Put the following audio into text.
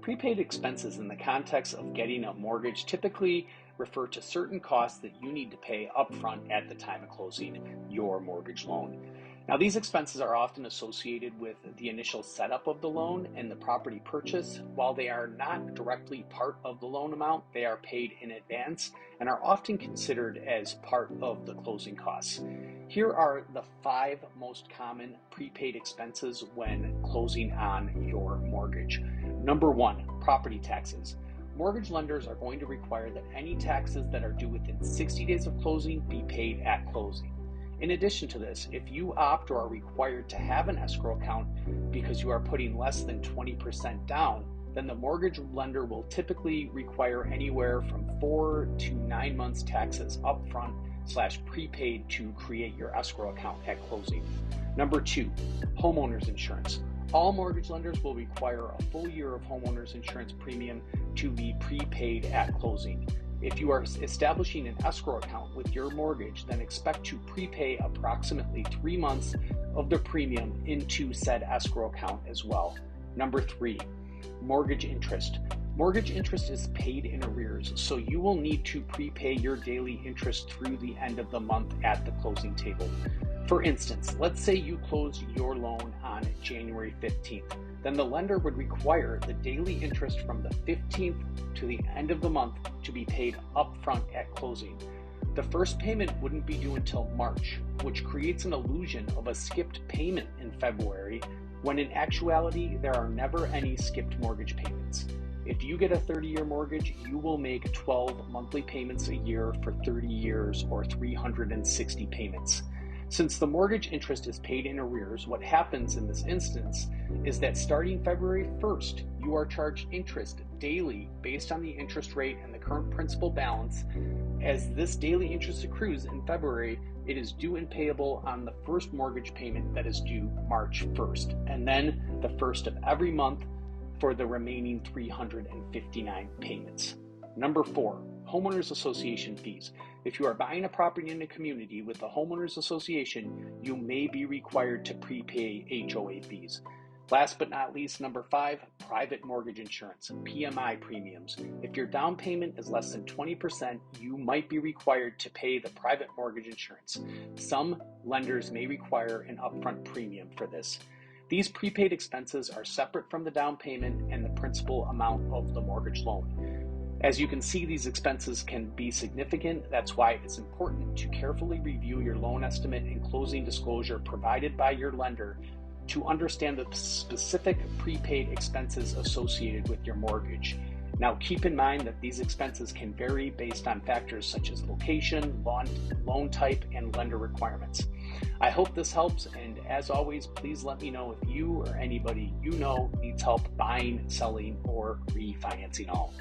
Prepaid expenses in the context of getting a mortgage typically refer to certain costs that you need to pay upfront at the time of closing your mortgage loan. Now, these expenses are often associated with the initial setup of the loan and the property purchase. While they are not directly part of the loan amount, they are paid in advance and are often considered as part of the closing costs. Here are the 5 most common prepaid expenses when closing on your mortgage. Number 1, property taxes. Mortgage lenders are going to require that any taxes that are due within 60 days of closing be paid at closing. In addition to this, if you opt or are required to have an escrow account because you are putting less than 20% down, then the mortgage lender will typically require anywhere from 4 to 9 months taxes upfront/prepaid to create your escrow account at closing. Number 2, homeowners insurance. All mortgage lenders will require a full year of homeowners insurance premium to be prepaid at closing. If you are establishing an escrow account with your mortgage, then expect to prepay approximately 3 months of the premium into said escrow account as well. Number 3, mortgage interest. Mortgage interest is paid in arrears, so you will need to prepay your daily interest through the end of the month at the closing table. For instance, let's say you closed your loan on January 15th. Then the lender would require the daily interest from the 15th to the end of the month to be paid upfront at closing. The first payment wouldn't be due until March, which creates an illusion of a skipped payment in February, when in actuality, there are never any skipped mortgage payments. If you get a 30-year mortgage, you will make 12 monthly payments a year for 30 years or 360 payments. Since the mortgage interest is paid in arrears, what happens in this instance is that starting February 1st, you are charged interest daily based on the interest rate and the current principal balance. As this daily interest accrues in February, it is due and payable on the first mortgage payment that is due March 1st, and then the first of every month for the remaining 359 payments. Number 4, homeowners association fees. If you are buying a property in a community with a homeowners association, you may be required to prepay HOA fees. Last but not least, number 5, private mortgage insurance, PMI premiums. If your down payment is less than 20%, you might be required to pay the private mortgage insurance. Some lenders may require an upfront premium for this. These prepaid expenses are separate from the down payment and the principal amount of the mortgage loan. As you can see, these expenses can be significant. That's why it's important to carefully review your loan estimate and closing disclosure provided by your lender to understand the specific prepaid expenses associated with your mortgage. Now, keep in mind that these expenses can vary based on factors such as location, loan type, and lender requirements. I hope this helps, and as always, please let me know if you or anybody you know needs help buying, selling, or refinancing a home.